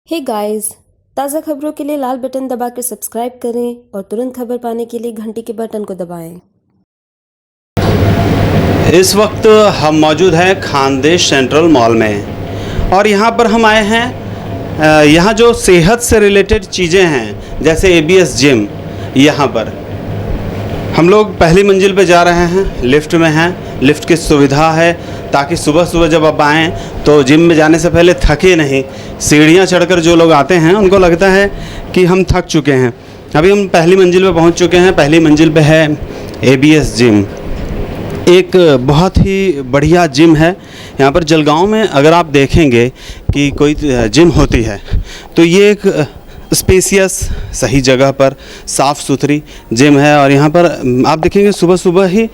Hey guys, ताज़ा खबरों के लिए लाल बटन दबाकर सब्सक्राइब करें और तुरंत खबर पाने के लिए घंटी के बटन को दबाएं। इस वक्त हम मौजूद हैं खानदेश सेंट्रल मॉल में और यहाँ पर हम आए हैं। यहाँ जो सेहत से रिलेटेड चीज़ें हैं जैसे ABS जिम, यहाँ पर हम लोग पहली मंजिल पे जा रहे हैं। लिफ्ट में हैं, लिफ्ट की सुविधा है ताकि सुबह सुबह जब आप आएँ तो जिम में जाने से पहले थके नहीं। सीढ़ियाँ चढ़कर जो लोग आते हैं उनको लगता है कि हम थक चुके हैं। अभी हम पहली मंजिल पे पहुंच चुके हैं। पहली मंजिल पे है ABS जिम, एक बहुत ही बढ़िया जिम है। यहाँ पर जलगांव में अगर आप देखेंगे कि कोई जिम होती है तो ये एक स्पेसियस सही जगह पर साफ़ सुथरी जिम है। और यहाँ पर आप देखेंगे सुबह सुबह ही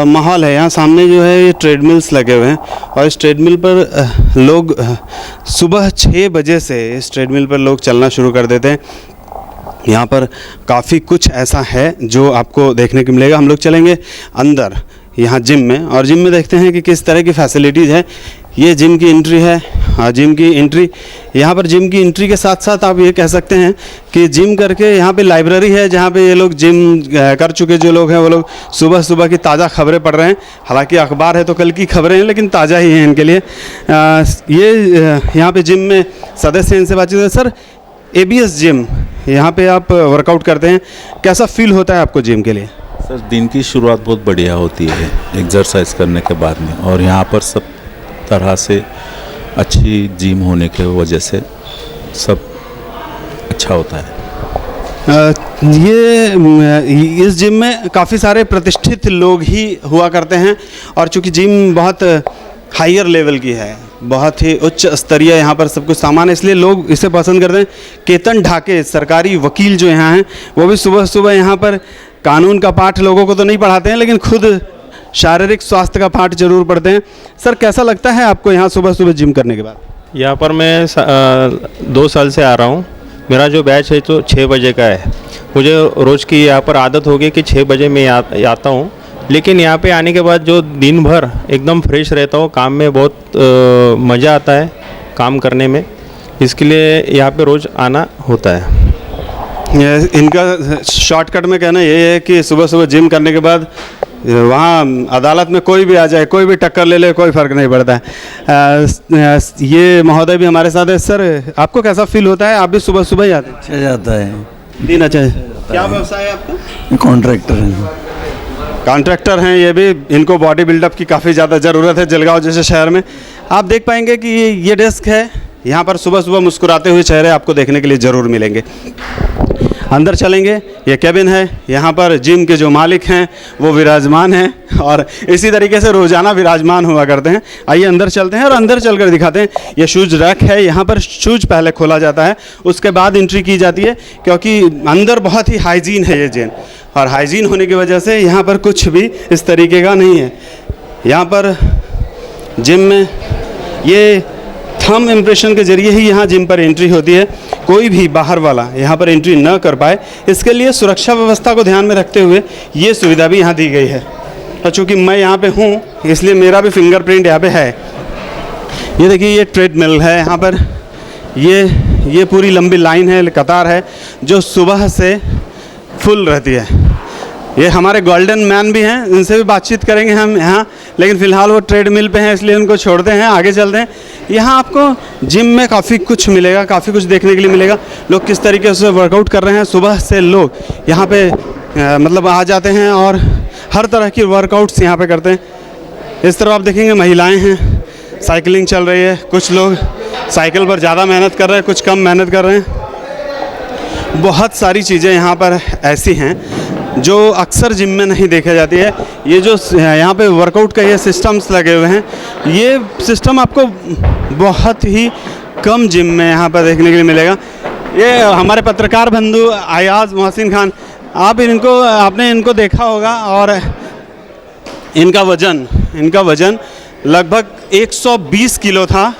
माहौल है। यहाँ सामने जो है ये ट्रेडमिल्स लगे हुए हैं और इस ट्रेडमिल पर लोग सुबह 6 बजे से इस ट्रेडमिल पर लोग चलना शुरू कर देते हैं। यहाँ पर काफ़ी कुछ ऐसा है जो आपको देखने को मिलेगा। हम लोग चलेंगे अंदर यहाँ जिम में और जिम में देखते हैं कि किस तरह की फैसिलिटीज़ है। ये जिम की एंट्री है। हाँ, जिम की एंट्री, यहाँ पर जिम की एंट्री के साथ साथ आप ये कह सकते हैं कि जिम करके यहाँ पे लाइब्रेरी है जहाँ पे ये लोग जिम कर चुके जो लोग हैं वो लोग सुबह सुबह की ताज़ा खबरें पढ़ रहे हैं। हालांकि अखबार है तो कल की खबरें हैं लेकिन ताज़ा ही हैं इनके लिए। ये यहाँ पे जिम में सदस्य हैं, इनसे बातचीत है। सर, ABS जिम, यहाँ पे आप वर्कआउट करते हैं, कैसा फील होता है आपको जिम के लिए? सर, दिन की शुरुआत बहुत बढ़िया होती है एक्सरसाइज करने के बाद में, और यहाँ पर सब तरह से अच्छी जिम होने के वजह से सब अच्छा होता है। इस जिम में काफ़ी सारे प्रतिष्ठित लोग ही हुआ करते हैं और चूँकि जिम बहुत हायर लेवल की है, बहुत ही उच्च स्तरीय यहाँ पर सब कुछ सामान है, इसलिए लोग इसे पसंद करते हैं। केतन ढाके सरकारी वकील जो यहाँ हैं वो भी सुबह सुबह यहाँ पर कानून का पाठ लोगों को तो नहीं पढ़ाते हैं लेकिन खुद शारीरिक स्वास्थ्य का पाठ जरूर पढ़ते हैं। सर, कैसा लगता है आपको यहाँ सुबह सुबह जिम करने के बाद? यहाँ पर मैं 2 साल से आ रहा हूँ। मेरा जो बैच है तो 6 बजे का है। मुझे रोज़ की यहाँ पर आदत हो गई कि 6 बजे मैं आता हूँ, लेकिन यहाँ पे आने के बाद जो दिन भर एकदम फ्रेश रहता हूँ। काम में बहुत मज़ा आता है काम करने में, इसके लिए यहाँ पे रोज़ आना होता है। इनका शॉर्टकट में कहना ये है कि सुबह सुबह जिम करने के बाद वहाँ अदालत में कोई भी आ जाए, कोई भी टक्कर ले ले, कोई फ़र्क नहीं पड़ता है। ये महोदय भी हमारे साथ है। सर, आपको कैसा फील होता है? आप भी सुबह सुबह ही आते हैं? अच्छा जाता है दिन अच्छा है। क्या व्यवसाय है आपका? कॉन्ट्रैक्टर है। कॉन्ट्रैक्टर हैं ये भी। इनको बॉडी बिल्डअप की काफ़ी ज़्यादा ज़रूरत है जलगांव जैसे शहर में। आप देख पाएंगे कि ये डेस्क है, यहाँ पर सुबह सुबह मुस्कुराते हुए चेहरे आपको देखने के लिए ज़रूर मिलेंगे। अंदर चलेंगे, ये कैबिन है। यहाँ पर जिम के जो मालिक हैं वो विराजमान हैं और इसी तरीके से रोज़ाना विराजमान हुआ करते हैं। आइए अंदर चलते हैं और अंदर चलकर दिखाते हैं। ये शूज़ रैक है, यहाँ पर शूज़ पहले खोला जाता है, उसके बाद एंट्री की जाती है क्योंकि अंदर बहुत ही हाइजीन है ये जिम, और हाइजीन होने की वजह से यहाँ पर कुछ भी इस तरीके का नहीं है। यहाँ पर जिम में ये थंब इम्प्रेशन के ज़रिए ही यहाँ जिम पर एंट्री होती है। कोई भी बाहर वाला यहाँ पर एंट्री न कर पाए, इसके लिए सुरक्षा व्यवस्था को ध्यान में रखते हुए ये सुविधा भी यहाँ दी गई है। और चूँकि मैं यहाँ पे हूँ इसलिए मेरा भी फिंगरप्रिंट यहाँ पे है। ये देखिए, ये ट्रेडमिल है यहाँ पर। ये पूरी लंबी लाइन है, कतार है जो सुबह से फुल रहती है। ये हमारे गोल्डन मैन भी हैं, इनसे भी बातचीत करेंगे हम यहाँ, लेकिन फ़िलहाल वो ट्रेडमिल पे हैं इसलिए उनको छोड़ते हैं। आगे चलते हैं। यहाँ आपको जिम में काफ़ी कुछ मिलेगा, काफ़ी कुछ देखने के लिए मिलेगा। लोग किस तरीके से वर्कआउट कर रहे हैं। सुबह से लोग यहाँ पे मतलब आ जाते हैं और हर तरह की वर्कआउट्स यहाँ पे करते हैं। इस तरफ आप देखेंगे महिलाएँ हैं, साइकिलिंग चल रही है। कुछ लोग साइकिल पर ज़्यादा मेहनत कर रहे हैं, कुछ कम मेहनत कर रहे हैं। बहुत सारी चीज़ें यहाँ पर ऐसी हैं जो अक्सर जिम में नहीं देखी जाती है। ये जो यहाँ पे वर्कआउट का ये सिस्टम्स लगे हुए हैं, ये सिस्टम आपको बहुत ही कम जिम में यहाँ पर देखने के लिए मिलेगा। ये हमारे पत्रकार बंधु अयाज मोहसिन खान, आपने इनको देखा होगा और इनका वज़न लगभग 120 किलो था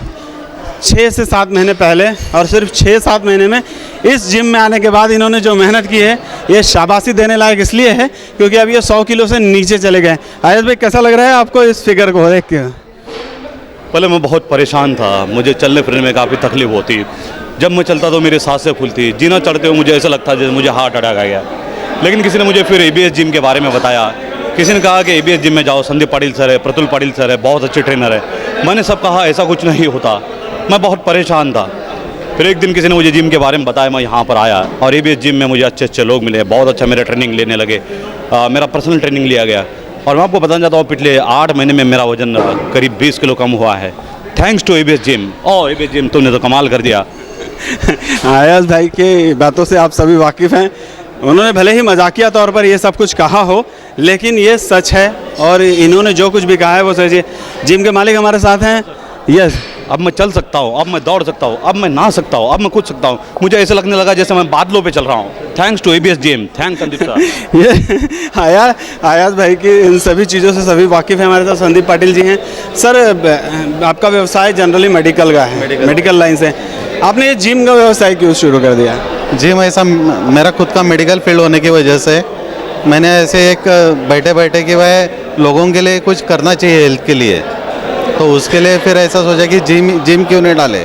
6 से 7 महीने पहले, और सिर्फ 6-7 महीने में इस जिम में आने के बाद इन्होंने जो मेहनत की है ये शाबाशी देने लायक इसलिए है क्योंकि अब ये 100 किलो से नीचे चले गए। आयत भाई, कैसा लग रहा है आपको इस फिगर को देख के? पहले मैं बहुत परेशान था, मुझे चलने फिरने में काफ़ी तकलीफ होती, जब मैं चलता तो मेरी सांसें फूलती, जीना चढ़ते हुए मुझे ऐसा लगता जैसे मुझे हार्ट अटैक आ गया। लेकिन किसी ने मुझे फिर ABS जिम के बारे में बताया, किसी ने कहा कि ABS जिम में जाओ, संदीप पाटिल सर है, प्रतुल पाटिल सर है, बहुत अच्छे ट्रेनर है। मैंने सब कहा ऐसा कुछ नहीं होता, मैं बहुत परेशान था। फिर एक दिन किसी ने मुझे जिम के बारे में बताया, मैं यहाँ पर आया और ABS जिम में मुझे अच्छे अच्छे लोग मिले, बहुत अच्छा मेरा ट्रेनिंग लेने लगे, मेरा पर्सनल ट्रेनिंग लिया गया। और मैं आपको बताना चाहता हूँ पिछले 8 महीने में मेरा वजन करीब 20 किलो कम हुआ है, थैंक्स टू ABS जिम। और ABS जिम तुमने तो कमाल कर दिया। आयाज भाई की बातों से आप सभी वाकिफ़ हैं। उन्होंने भले ही मजाकिया तौर पर ये सब कुछ कहा हो, लेकिन ये सच है और इन्होंने जो कुछ भी कहा है वो सच है। जिम के मालिक हमारे साथ हैं। यस, अब मैं चल सकता हूँ, अब मैं दौड़ सकता हूँ, अब मैं नहा सकता हूँ, अब मैं कूद सकता हूँ। मुझे ऐसा लगने लगा जैसे मैं बादलों पे चल रहा हूँ, thanks to ABS gym. Thanks Sandeep sir. ये आयाज भाई की इन सभी चीज़ों से सभी वाकिफ़ हैं। हमारे साथ संदीप पाटिल जी हैं। सर, आपका व्यवसाय जनरली मेडिकल का है, मेडिकल लाइन से। आपने ये जिम का व्यवसाय क्यों शुरू कर दिया? जिम ऐसा मेरा खुद का मेडिकल फील्ड होने की वजह से मैंने ऐसे एक बैठे बैठे कि वह लोगों के लिए कुछ करना चाहिए हेल्थ के लिए, तो उसके लिए फिर ऐसा सोचा कि जिम क्यों नहीं डाले,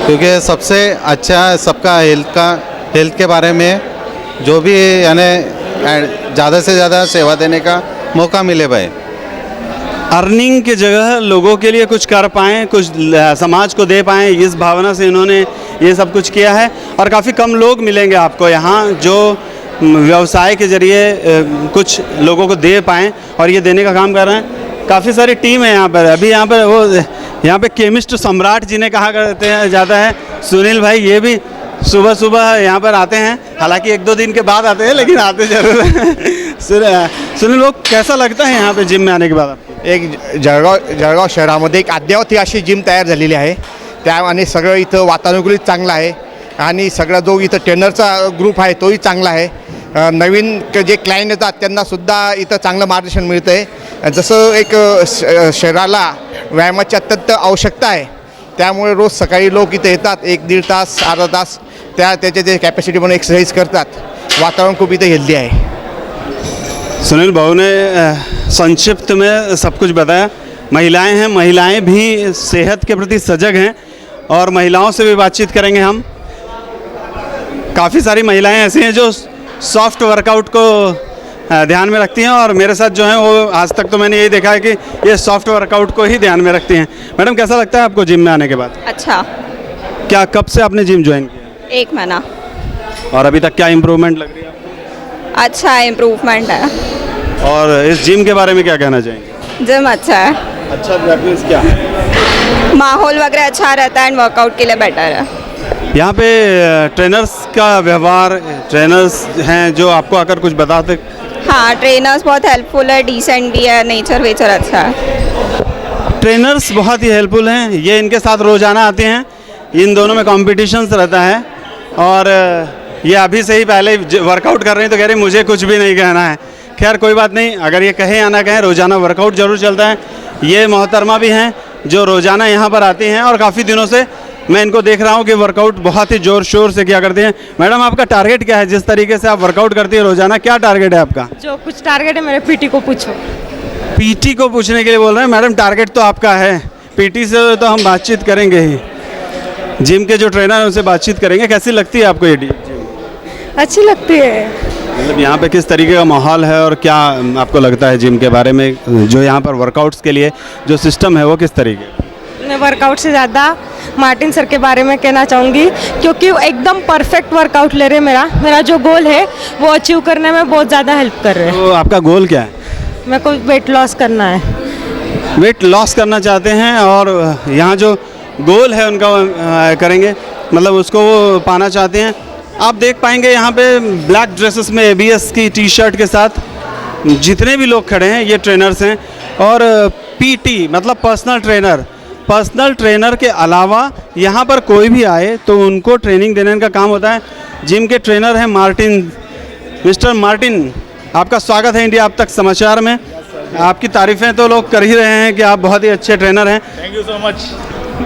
क्योंकि सबसे अच्छा सबका हेल्थ के बारे में जो भी यानी ज़्यादा से ज़्यादा सेवा देने का मौका मिले भाई। अर्निंग की जगह लोगों के लिए कुछ कर पाएँ, कुछ समाज को दे पाएँ, इस भावना से इन्होंने ये सब कुछ किया है। और काफ़ी कम लोग मिलेंगे आपको यहाँ जो व्यवसाय के ज़रिए कुछ लोगों को दे पाएँ और ये देने का काम कर रहे हैं। काफ़ी सारी टीम है यहाँ पर। अभी यहाँ पे केमिस्ट सम्राट जिन्हें कहा करते हैं जाता है, सुनील भाई, ये भी सुबह सुबह यहाँ पर आते हैं। हालांकि 1-2 दिन के बाद आते हैं, लेकिन आते जरूर हैं। सुनील, लोग कैसा लगता है यहाँ पे जिम में आने के बाद आपको? एक जळगाव शहरामध्ये एक अद्ययावत अशी जिम तयार झालेली आहे, त्या आणि सगळं इथं वातानुकूलित चांगलं आहे आणि सगळा जो इथं ट्रेनरचा ग्रुप आहे तोही चांगला आहे। नवीन जे क्लायंट येतात त्यांनासुद्धा इथं चांगलं मार्गदर्शन मिळतं आहे। जसं एक शरीराला व्यायामाची अत्यंत आवश्यकता आहे, त्यामुळे रोज सकाळी लोक इथे येतात, 1-1.5 तास अर्धा तास त्याच्या जे कॅपॅसिटी म्हणून एक्सरसाइज करतात। वातावरण खूप इथे हेल्दी आहे। सुनील भाऊ ने संक्षिप्त में सब कुछ बताया। महिलाएं हैं, महिलाएं भी सेहत के प्रति सजग हैं और महिलाओं से भी बातचीत करेंगे हम। काफ़ी सारी महिलाएं ऐसी हैं जो सॉफ्ट वर्कआउट को ध्यान में रखती हैं और मेरे साथ जो हैं वो आज तक तो मैंने यही देखा है कि ये सॉफ्ट वर्कआउट को ही ध्यान में रखती हैं। मैडम, कैसा लगता है आपको जिम में आने के बाद? अच्छा, क्या कब से आपने जिम ज्वाइन किया 1 महीना। और अभी तक क्या इम्प्रूवमेंट लग रही है आपको? अच्छा इम्प्रूवमेंट है। और इस जिम के बारे में क्या कहना चाहेंगे? जिम अच्छा है, अच्छा मीन्स क्या? माहौल वगैरह अच्छा रहता है एंड वर्कआउट के लिए बेटर है। यहाँ पे ट्रेनर्स का व्यवहार, ट्रेनर्स हैं जो आपको आकर कुछ बताते? हाँ, ट्रेनर्स बहुत हेल्पफुल है, डिसेंट भी है, नेचर वेचर अच्छा है। ट्रेनर्स बहुत ही हेल्पफुल हैं। ये इनके साथ रोज़ाना आते हैं, इन दोनों में कॉम्पिटिशन्स रहता है और ये अभी से ही पहले वर्कआउट कर रहे हैं तो कह रहे हैं मुझे कुछ भी नहीं कहना है। खैर कोई बात नहीं, अगर ये कहें या ना कहें, रोज़ाना वर्कआउट ज़रूर चलता है। ये मोहतरमा भी हैं जो रोज़ाना यहाँ पर आती हैं और काफ़ी दिनों से मैं इनको देख रहा हूँ कि वर्कआउट बहुत ही ज़ोर शोर से किया करते हैं। मैडम, आपका टारगेट क्या है? जिस तरीके से आप वर्कआउट करती हैं रोज़ाना, क्या टारगेट है आपका? जो कुछ टारगेट है मेरे पीटी को पूछो। पीटी को पूछने के लिए बोल रहे हैं? मैडम, टारगेट तो आपका है, पीटी से तो हम बातचीत करेंगे ही। जिम के जो ट्रेनर हैं उनसे बातचीत करेंगे। कैसी लगती है आपको ये जिम? अच्छी लगती है। मतलब यहाँ पे किस तरीके का माहौल है और क्या आपको लगता है जिम के बारे में, जो यहाँ पर वर्कआउट्स के लिए जो सिस्टम है वो किस तरीके? मैं वर्कआउट से ज़्यादा मार्टिन सर के बारे में कहना चाहूँगी, क्योंकि वो एकदम परफेक्ट वर्कआउट ले रहे हैं। मेरा जो गोल है वो अचीव करने में बहुत ज़्यादा हेल्प कर रहे हैं। तो आपका गोल क्या है? मेरे को वेट लॉस करना है। वेट लॉस करना चाहते हैं और यहाँ जो गोल है उनका करेंगे, मतलब उसको वो पाना चाहते हैं। आप देख पाएंगे यहाँ पे ब्लैक ड्रेसेस में ABS की टी-शर्ट के साथ जितने भी लोग खड़े हैं ये ट्रेनर्स हैं। और PT मतलब पर्सनल ट्रेनर के अलावा यहाँ पर कोई भी आए तो उनको ट्रेनिंग देने का काम होता है। जिम के ट्रेनर हैं मार्टिन। मिस्टर मार्टिन, आपका स्वागत है इंडिया अब तक समाचार में। आपकी तारीफ़ें तो लोग कर ही रहे हैं कि आप बहुत ही अच्छे ट्रेनर हैं। Thank you so much.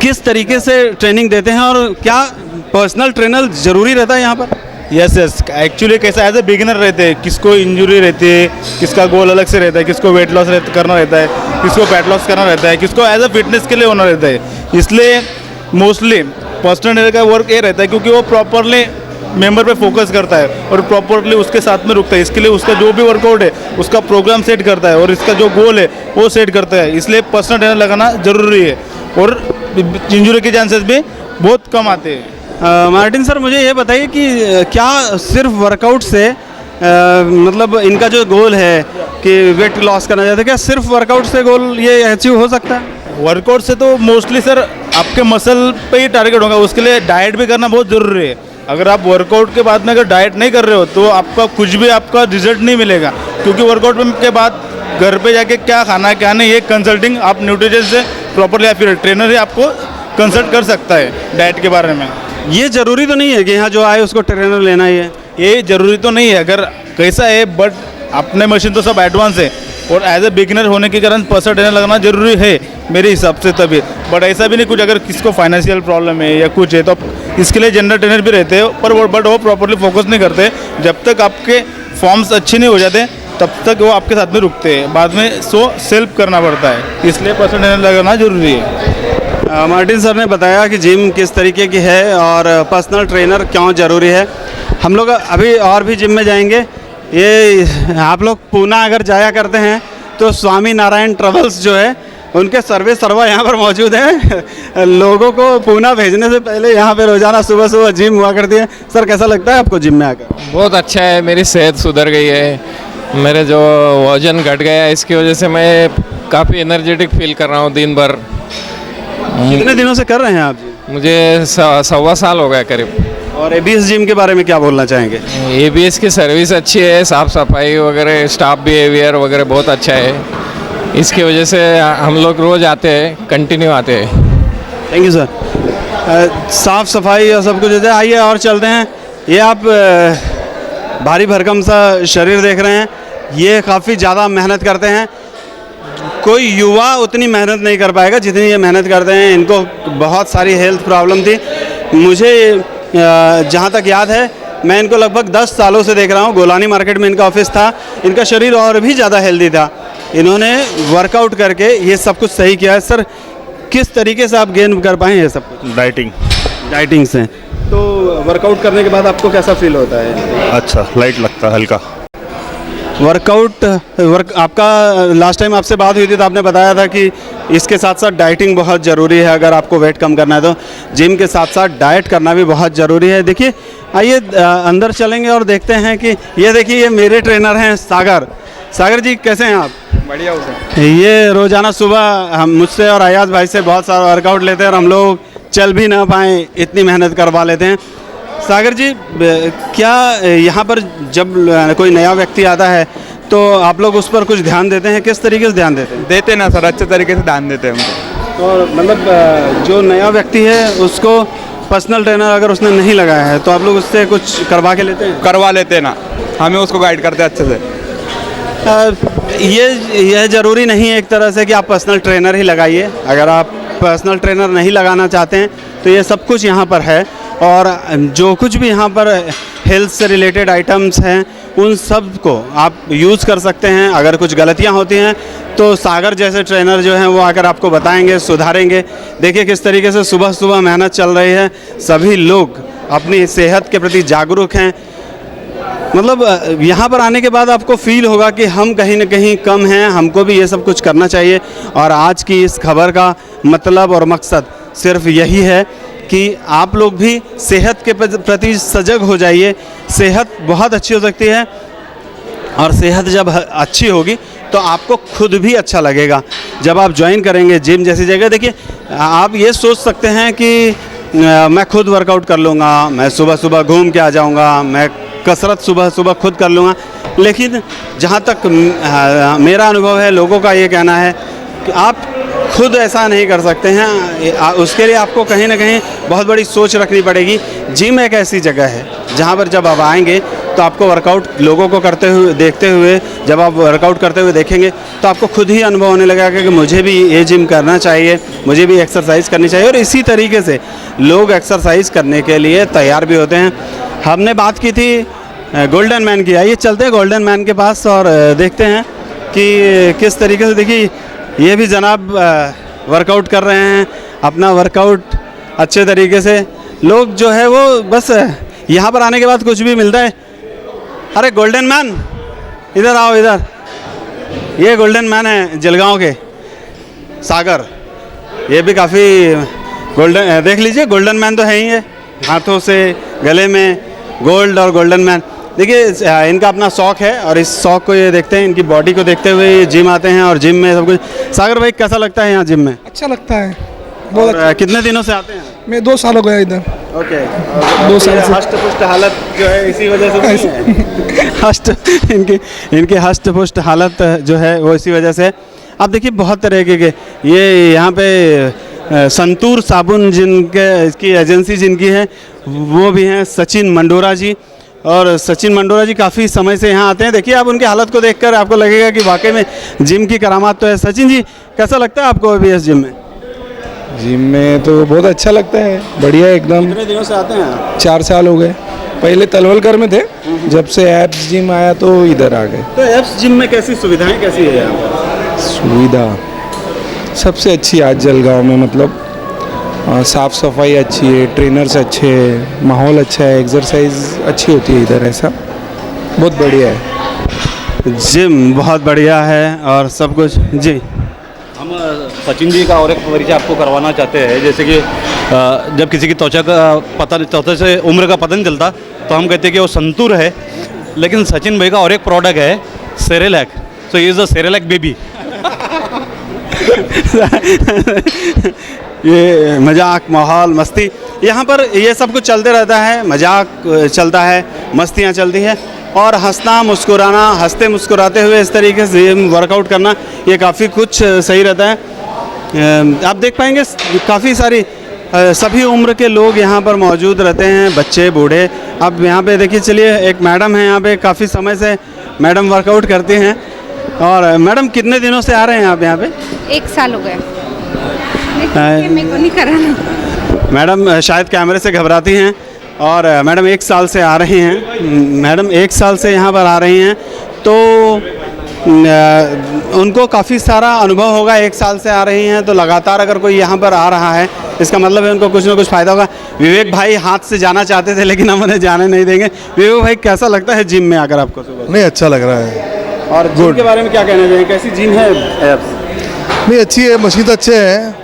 किस तरीके से ट्रेनिंग देते हैं और क्या पर्सनल ट्रेनर ज़रूरी रहता है यहाँ पर? यस एक्चुअली कैसा एज ए बिगिनर रहते हैं, किसको इंजरी रहती है, किसका गोल अलग से रहता है, किसको वेट लॉस करना रहता है, किसको फैट लॉस करना रहता है, किसको एज ए फिटनेस के लिए होना रहता है। इसलिए मोस्टली पर्सनल ट्रेनर का वर्क ये रहता है क्योंकि वो प्रॉपरली मेंबर पे फोकस करता है और प्रॉपरली उसके साथ में रुकता है। इसके लिए उसका जो भी वर्कआउट है उसका प्रोग्राम सेट करता है और इसका जो गोल है वो सेट करता है। इसलिए पर्सनल ट्रेनर लगाना ज़रूरी है और इंजरी के चांसेस भी बहुत कम आते हैं। मार्टिन सर, मुझे ये बताइए कि क्या सिर्फ वर्कआउट से मतलब इनका जो गोल है कि वेट लॉस करना चाहते हैं, क्या सिर्फ वर्कआउट से गोल ये अचीव हो सकता है? वर्कआउट से तो मोस्टली सर आपके मसल पे ही टारगेट होगा, उसके लिए डाइट भी करना बहुत ज़रूरी है। अगर आप वर्कआउट के बाद में अगर डाइट नहीं कर रहे हो तो आपका कुछ भी आपका रिजल्ट नहीं मिलेगा, क्योंकि वर्कआउट के बाद घर पे जाके क्या खाना है क्या नहीं ये कंसल्टिंग आप न्यूट्रिशन से प्रॉपरली या फिर ट्रेनर ही आपको कंसल्ट कर सकता है डाइट के बारे में। ये ज़रूरी तो नहीं है कि यहाँ जो आए उसको ट्रेनर लेना ही है? ये ज़रूरी तो नहीं है, अगर कैसा है, बट अपने मशीन तो सब एडवांस है और एज ए बिगिनर होने के कारण पर्सनल ट्रेनर लगना जरूरी है मेरे हिसाब से तभी। बट ऐसा भी नहीं कुछ अगर किसको फाइनेंशियल प्रॉब्लम है या कुछ है तो इसके लिए जनरल ट्रेनर भी रहते हैं, पर वो प्रॉपरली फोकस नहीं करते। जब तक आपके फॉर्म्स अच्छे नहीं हो जाते तब तक वो आपके साथ में रुकते हैं, बाद में सेल्फ करना पड़ता है, इसलिए पर्सनल ट्रेनर लगाना जरूरी है। मार्टिन सर ने बताया कि जिम किस तरीके की है और पर्सनल ट्रेनर क्यों ज़रूरी है। हम लोग अभी और भी जिम में जाएंगे। ये आप लोग पूना अगर जाया करते हैं तो स्वामी नारायण ट्रेवल्स जो है उनके सर्वा यहाँ पर मौजूद है। लोगों को पूना भेजने से पहले यहाँ पे रोज़ाना सुबह सुबह जिम हुआ करती है। सर, कैसा लगता है आपको जिम में आकर? बहुत अच्छा है, मेरी सेहत सुधर गई है, मेरे जो वजन घट गया है इसकी वजह से मैं काफ़ी एनर्जेटिक फील कर रहा हूँ दिन भर। कितने दिनों से कर रहे हैं आप जी? मुझे 1.25 साल हो गया करीब। और एबीएस जिम के बारे में क्या बोलना चाहेंगे? एबीएस की सर्विस अच्छी है, साफ़ सफाई वगैरह, स्टाफ बिहेवियर वगैरह बहुत अच्छा है, इसकी वजह से हम लोग रोज़ आते हैं, कंटिन्यू आते हैं। Thank you sir. साफ़ सफाई और सब कुछ है। आइए और चलते हैं। ये आप भारी भरकम सा शरीर देख रहे हैं, ये काफ़ी ज़्यादा मेहनत करते हैं। कोई युवा उतनी मेहनत नहीं कर पाएगा जितनी ये मेहनत करते हैं। इनको बहुत सारी हेल्थ प्रॉब्लम थी। मुझे जहाँ तक याद है मैं इनको लगभग 10 सालों से देख रहा हूँ। गोलानी मार्केट में इनका ऑफिस था। इनका शरीर और भी ज़्यादा हेल्दी था। इन्होंने वर्कआउट करके ये सब कुछ सही किया है। सर, किस तरीके से आप गेन कर पाए ये सब कुछ? डाइटिंग से। तो वर्कआउट करने के बाद आपको कैसा फील होता है? अच्छा, लाइट लगता है, हल्का। आपका लास्ट टाइम आपसे बात हुई थी तो आपने बताया था कि इसके साथ साथ डाइटिंग बहुत ज़रूरी है। अगर आपको वेट कम करना है तो जिम के साथ साथ डाइट करना भी बहुत ज़रूरी है। देखिए, आइए अंदर चलेंगे और देखते हैं कि ये देखिए, ये मेरे ट्रेनर हैं सागर जी, कैसे हैं आप? बढ़िया हो। ये रोज़ाना सुबह हम मुझसे और अयाज भाई से बहुत सारा वर्कआउट लेते हैं और हम लोग चल भी ना पाएँ इतनी मेहनत करवा लेते हैं। सागर जी, क्या यहाँ पर जब कोई नया व्यक्ति आता है तो आप लोग उस पर कुछ ध्यान देते हैं? किस तरीके से ध्यान देते हैं? देते ना सर, अच्छे तरीके से ध्यान देते हैं हम। तो मतलब जो नया व्यक्ति है उसको पर्सनल ट्रेनर अगर उसने नहीं लगाया है तो आप लोग उससे कुछ करवा के लेते हैं? करवा लेते हैं ना, हमें उसको गाइड करते हैं अच्छे से। ये ज़रूरी नहीं है एक तरह से कि आप पर्सनल ट्रेनर ही लगाइए। अगर आप पर्सनल ट्रेनर नहीं लगाना चाहते हैं तो ये सब कुछ यहाँ पर है और जो कुछ भी यहाँ पर हेल्थ से रिलेटेड आइटम्स हैं उन सब को आप यूज़ कर सकते हैं। अगर कुछ गलतियाँ होती हैं तो सागर जैसे ट्रेनर जो हैं वो आकर आपको बताएंगे, सुधारेंगे। देखिए किस तरीके से सुबह सुबह मेहनत चल रही है। सभी लोग अपनी सेहत के प्रति जागरूक हैं। मतलब यहाँ पर आने के बाद आपको फील होगा कि हम कहीं ना कहीं कम हैं, हमको भी ये सब कुछ करना चाहिए। और आज की इस खबर का मतलब और मकसद सिर्फ यही है कि आप लोग भी सेहत के प्रति सजग हो जाइए। सेहत बहुत अच्छी हो सकती है और सेहत जब अच्छी होगी तो आपको खुद भी अच्छा लगेगा। जब आप ज्वाइन करेंगे जिम जैसी जगह, देखिए आप ये सोच सकते हैं कि मैं खुद वर्कआउट कर लूँगा, मैं सुबह सुबह घूम के आ जाऊँगा, मैं कसरत सुबह सुबह खुद कर लूँगा। लेकिन जहाँ तक मेरा अनुभव है, लोगों का ये कहना है कि आप खुद ऐसा नहीं कर सकते हैं। उसके लिए आपको कहीं ना कहीं बहुत बड़ी सोच रखनी पड़ेगी। जिम एक ऐसी जगह है जहाँ पर जब आप आएंगे तो आपको वर्कआउट लोगों को करते हुए देखते हुए, जब आप वर्कआउट करते हुए देखेंगे तो आपको खुद ही अनुभव होने लगेगा कि मुझे भी ये जिम करना चाहिए, मुझे भी एक्सरसाइज करनी चाहिए। और इसी तरीके से लोग एक्सरसाइज करने के लिए तैयार भी होते हैं। हमने बात की थी गोल्डन मैन की। आइए चलते हैं गोल्डन मैन के पास और देखते हैं कि किस तरीके से। देखिए ये भी जनाब वर्कआउट कर रहे हैं, अपना वर्कआउट अच्छे तरीके से लोग जो है वो बस यहाँ पर आने के बाद कुछ भी मिलता है। अरे गोल्डन मैन इधर आओ, इधर। ये गोल्डन मैन है जलगांव के, सागर। ये भी काफ़ी गोल्डन, देख लीजिए गोल्डन मैन तो है ही है, हाथों से गले में गोल्ड और गोल्डन मैन। देखिए इनका अपना शौक है और इस शौक को ये देखते हैं, इनकी बॉडी को देखते हुए ये जिम आते हैं और जिम में सब कुछ। सागर भाई कैसा लगता है यहाँ जिम में? अच्छा लगता है बहुत। कितने दिनों से आते हैं? मैं 2 साल हो गया इधर। ओके। 2 साल से। हष्ट पुष्ट हालत जो है इसी वजह से नहीं है? हष्ट इनकी हष्ट पुष्ट हालत जो है वो इसी वजह से। आप देखिए बहुत तरह के ये यहाँ पे संतूर साबुन जिनके इसकी एजेंसी जिनकी है वो भी हैं सचिन मंडोरा जी। और सचिन मंडोरा जी काफ़ी समय से यहाँ आते हैं। देखिए आप उनकी हालत को देखकर आपको लगेगा कि वाकई में जिम की करामात तो है। सचिन जी कैसा लगता है आपको अभी इस जिम में? जिम में तो बहुत अच्छा लगता है, बढ़िया एकदम। कितने दिनों से आते हैं? 4 साल हो गए। पहले तलवलकर में थे, जब से एप्स जिम आया तो इधर आ गए। तो एप्स जिम में कैसी सुविधाएं कैसी है यहाँ पर? सुविधा सबसे अच्छी आज जलगांव में, मतलब साफ़ सफाई अच्छी है, ट्रेनर्स अच्छे हैं, माहौल अच्छा है, एक्सरसाइज अच्छी होती है इधर। ऐसा बहुत बढ़िया है, जिम बहुत बढ़िया है और सब कुछ। जी हम सचिन जी का और एक परिचय आपको करवाना चाहते हैं। जैसे कि जब किसी की त्वचा से उम्र का पता नहीं चलता तो हम कहते हैं कि वो संतूर है, लेकिन सचिन भाई का और एक प्रोडक्ट है Cerelac. So he is a Cerelac baby. ये मजाक, माहौल, मस्ती, यहाँ पर ये सब कुछ चलते रहता है। मजाक चलता है, मस्तियाँ चलती है और हंसना मुस्कुराना, हंसते मुस्कुराते हुए इस तरीके से वर्कआउट करना ये काफ़ी कुछ सही रहता है। आप देख पाएंगे काफ़ी सारी सभी उम्र के लोग यहाँ पर मौजूद रहते हैं, बच्चे बूढ़े। अब यहाँ पे देखिए, चलिए एक मैडम है यहाँ पे, काफ़ी समय से मैडम वर्कआउट करती हैं। और मैडम कितने दिनों से आ रहे हैं आप यहाँ पे? 1 साल हो गया। मेरे को नहीं कराना। मैडम शायद कैमरे से घबराती हैं और मैडम 1 साल से आ रही हैं। मैडम 1 साल से यहाँ पर आ रही हैं तो उनको काफ़ी सारा अनुभव होगा। 1 साल से आ रही हैं तो लगातार अगर कोई यहाँ पर आ रहा है इसका मतलब है उनको कुछ ना कुछ फ़ायदा होगा। विवेक भाई हाथ से जाना चाहते थे लेकिन हम उन्हें जाने नहीं देंगे। विवेक भाई कैसा लगता है जिम में आकर आपको? सुबह नहीं, अच्छा लग रहा है। और जिम के बारे में क्या कहना चाहिए, कैसी जिम है? नहीं, अच्छी है, मशीन अच्छे हैं,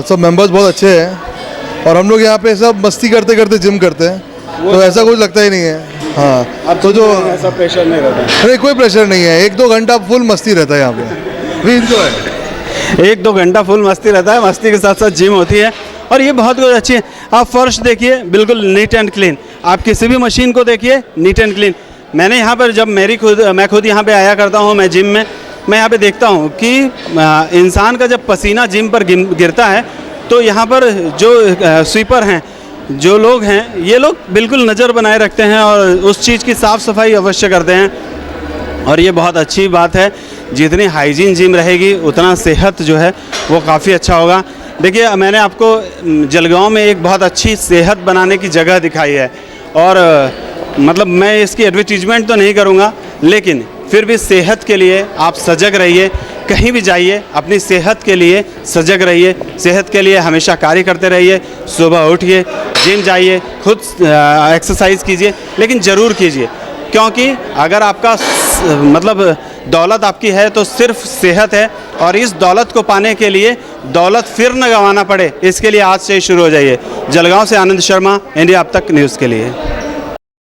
सब मेंबर्स बहुत अच्छे हैं और हम लोग यहाँ पे सब मस्ती करते करते जिम करते हैं तो ऐसा कुछ लगता ही नहीं है। हाँ, अब तो जो ऐसा प्रेशर नहीं रहता है? नहीं, कोई प्रेशर नहीं है। 1-2 घंटा फुल मस्ती रहता है यहाँ पे। भी इंजॉय। 1-2 घंटा फुल मस्ती रहता है, मस्ती के साथ साथ जिम होती है और ये बहुत कुछ अच्छी है। आप फर्श देखिए, बिल्कुल नीट एंड क्लीन। आप किसी भी मशीन को देखिए, नीट एंड क्लीन। मैंने यहाँ पर जब मैं खुद यहाँ पे आया करता हूँ, मैं जिम में मैं यहाँ पे देखता हूँ कि इंसान का जब पसीना जिम पर गिरता है तो यहाँ पर जो स्वीपर हैं, जो लोग हैं, ये लोग बिल्कुल नज़र बनाए रखते हैं और उस चीज़ की साफ़ सफाई अवश्य करते हैं और ये बहुत अच्छी बात है। जितनी हाइजीन जिम रहेगी उतना सेहत जो है वो काफ़ी अच्छा होगा। देखिए मैंने आपको जलगांव में एक बहुत अच्छी सेहत बनाने की जगह दिखाई है और मतलब मैं इसकी एडवर्टीजमेंट तो नहीं करूँगा लेकिन फिर भी सेहत के लिए आप सजग रहिए। कहीं भी जाइए अपनी सेहत के लिए सजग रहिए, सेहत के लिए हमेशा कार्य करते रहिए। सुबह उठिए, जिम जाइए, खुद एक्सरसाइज कीजिए, लेकिन ज़रूर कीजिए क्योंकि अगर आपका मतलब दौलत आपकी है तो सिर्फ सेहत है और इस दौलत को पाने के लिए दौलत फिर न गंवाना पड़े, इसके लिए आज से ही शुरू हो जाइए। जलगांव से आनंद शर्मा, इंडिया अब तक न्यूज़ के लिए।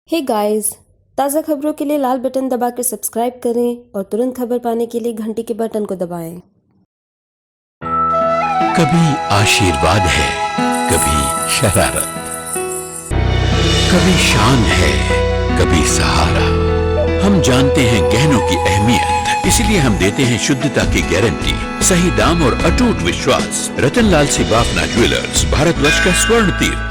हे गाइस, ताज़ा खबरों के लिए लाल बटन दबाकर सब्सक्राइब करें और तुरंत खबर पाने के लिए घंटी के बटन को दबाएं। कभी आशीर्वाद है, कभी शरारत, कभी शान है, कभी सहारा। हम जानते हैं गहनों की अहमियत, इसलिए हम देते हैं शुद्धता की गारंटी, सही दाम और अटूट विश्वास। रतनलाल सिबाफना ज्वेलर्स, भारतवर्ष का स्वर्ण तीर्थ।